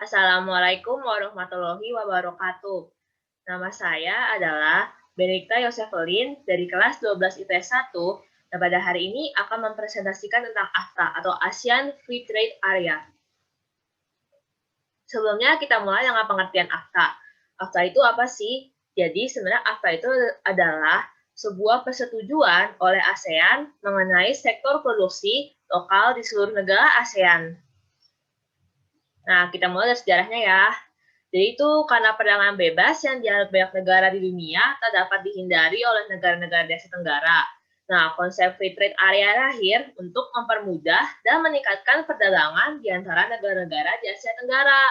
Assalamualaikum warahmatullahi wabarakatuh. Nama saya adalah Benedikta Yosefelin dari kelas 12 IPS 1 dan pada hari ini akan mempresentasikan tentang AFTA atau ASEAN Free Trade Area. Sebelumnya kita mulai dengan pengertian AFTA. AFTA itu apa sih? Jadi sebenarnya AFTA itu adalah sebuah persetujuan oleh ASEAN mengenai sektor produksi lokal di seluruh negara ASEAN. Nah, kita mulai dari sejarahnya ya. Jadi itu karena perdagangan bebas yang dianut banyak negara di dunia tak dapat dihindari oleh negara-negara di Asia Tenggara. Nah, konsep free trade area lahir untuk mempermudah dan meningkatkan perdagangan di antara negara-negara di Asia Tenggara.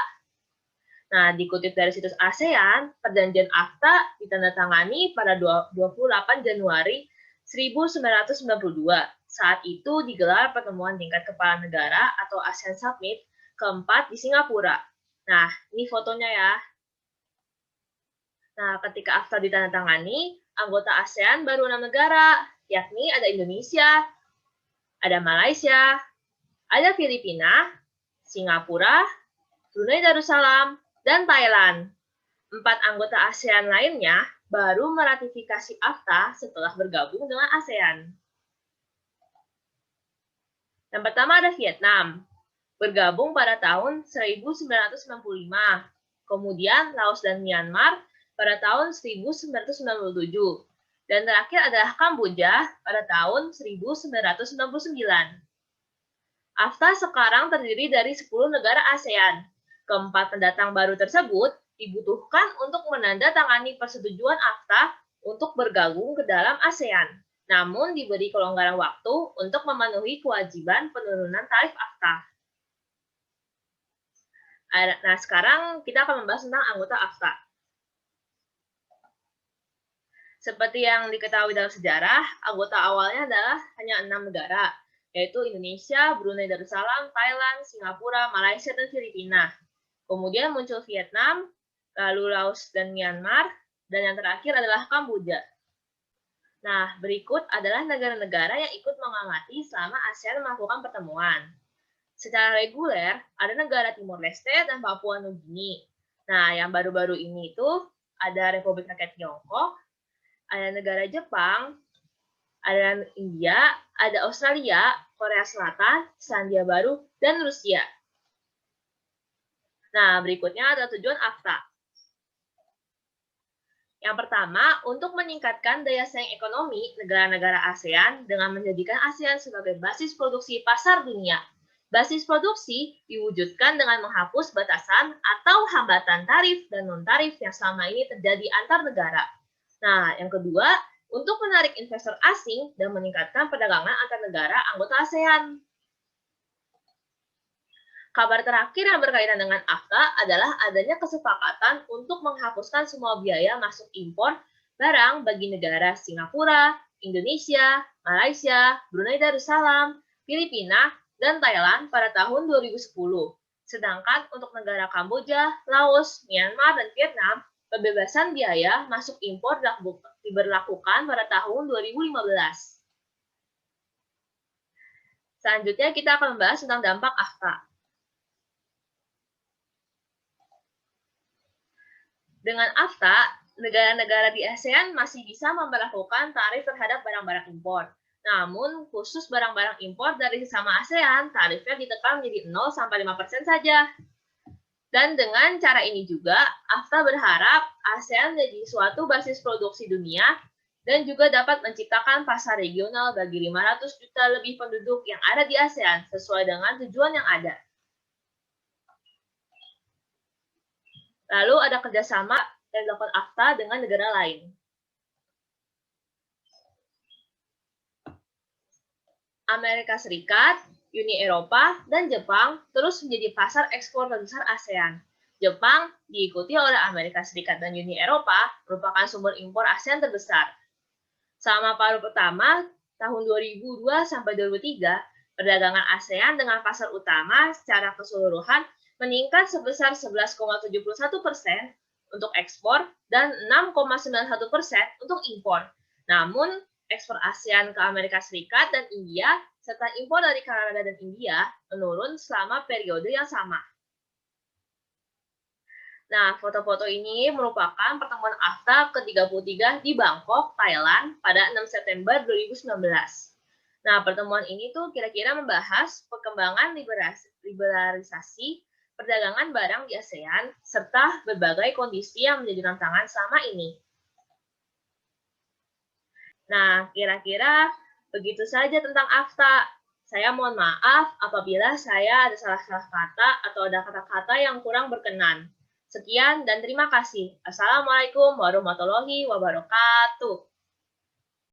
Nah, dikutip dari situs ASEAN, perjanjian AFTA ditandatangani pada 28 Januari 1992. Saat itu digelar pertemuan tingkat kepala negara atau ASEAN Summit keempat di Singapura. Nah, ini fotonya ya. Nah, ketika AFTA ditandatangani, anggota ASEAN baru 6 negara, yakni ada Indonesia, ada Malaysia, ada Filipina, Singapura, Brunei Darussalam, dan Thailand. 4 anggota ASEAN lainnya baru meratifikasi AFTA setelah bergabung dengan ASEAN. Yang pertama ada Vietnam, bergabung pada tahun 1995. Kemudian Laos dan Myanmar pada tahun 1997. Dan terakhir adalah Kamboja pada tahun 1999. AFTA sekarang terdiri dari 10 negara ASEAN. Keempat pendatang baru tersebut dibutuhkan untuk menandatangani persetujuan AFTA untuk bergabung ke dalam ASEAN. Namun diberi kelonggaran waktu untuk memenuhi kewajiban penurunan tarif AFTA. Nah, sekarang kita akan membahas tentang anggota AFTA. Seperti yang diketahui dalam sejarah, anggota awalnya adalah hanya 6 negara, yaitu Indonesia, Brunei Darussalam, Thailand, Singapura, Malaysia, dan Filipina. Kemudian muncul Vietnam, lalu Laos dan Myanmar, dan yang terakhir adalah Kamboja. Nah, berikut adalah negara-negara yang ikut mengamati selama ASEAN melakukan pertemuan. Secara reguler, ada negara Timor Leste dan Papua Nugini. Nah, yang baru-baru ini itu ada Republik Rakyat Tiongkok, ada negara Jepang, ada India, ada Australia, Korea Selatan, Selandia Baru, dan Rusia. Nah, berikutnya adalah tujuan AFTA. Yang pertama, untuk meningkatkan daya saing ekonomi negara-negara ASEAN dengan menjadikan ASEAN sebagai basis produksi pasar dunia. Basis produksi diwujudkan dengan menghapus batasan atau hambatan tarif dan non-tarif yang selama ini terjadi antar negara. Nah, yang kedua, untuk menarik investor asing dan meningkatkan perdagangan antar negara anggota ASEAN. Kabar terakhir yang berkaitan dengan AFTA adalah adanya kesepakatan untuk menghapuskan semua biaya masuk impor barang bagi negara Singapura, Indonesia, Malaysia, Brunei Darussalam, Filipina, dan Thailand pada tahun 2010. Sedangkan untuk negara Kamboja, Laos, Myanmar, dan Vietnam, pembebasan biaya masuk impor diberlakukan pada tahun 2015. Selanjutnya kita akan membahas tentang dampak AFTA. Dengan AFTA, negara-negara di ASEAN masih bisa memberlakukan tarif terhadap barang-barang impor. Namun, khusus barang-barang impor dari sesama ASEAN, tarifnya ditekan menjadi 0-5% saja. Dan dengan cara ini juga, AFTA berharap ASEAN menjadi suatu basis produksi dunia dan juga dapat menciptakan pasar regional bagi 500 juta lebih penduduk yang ada di ASEAN sesuai dengan tujuan yang ada. Lalu ada kerjasama yang dilakukan AFTA dengan negara lain. Amerika Serikat, Uni Eropa, dan Jepang terus menjadi pasar ekspor terbesar ASEAN. Jepang diikuti oleh Amerika Serikat dan Uni Eropa merupakan sumber impor ASEAN terbesar. Selama paruh pertama tahun 2002 sampai 2003, perdagangan ASEAN dengan pasar utama secara keseluruhan meningkat sebesar 11,71% untuk ekspor dan 6,91% untuk impor. Namun, ekspor ASEAN ke Amerika Serikat dan India serta impor dari Kanada dan India menurun selama periode yang sama. Nah, foto-foto ini merupakan pertemuan AFTA ke-33 di Bangkok, Thailand pada 6 September 2019. Nah, pertemuan ini tuh kira-kira membahas perkembangan liberalisasi perdagangan barang di ASEAN serta berbagai kondisi yang menjadi tantangan selama ini. Nah, kira-kira begitu saja tentang AFTA. Saya mohon maaf apabila saya ada salah-salah kata atau ada kata-kata yang kurang berkenan. Sekian dan terima kasih. Assalamualaikum warahmatullahi wabarakatuh.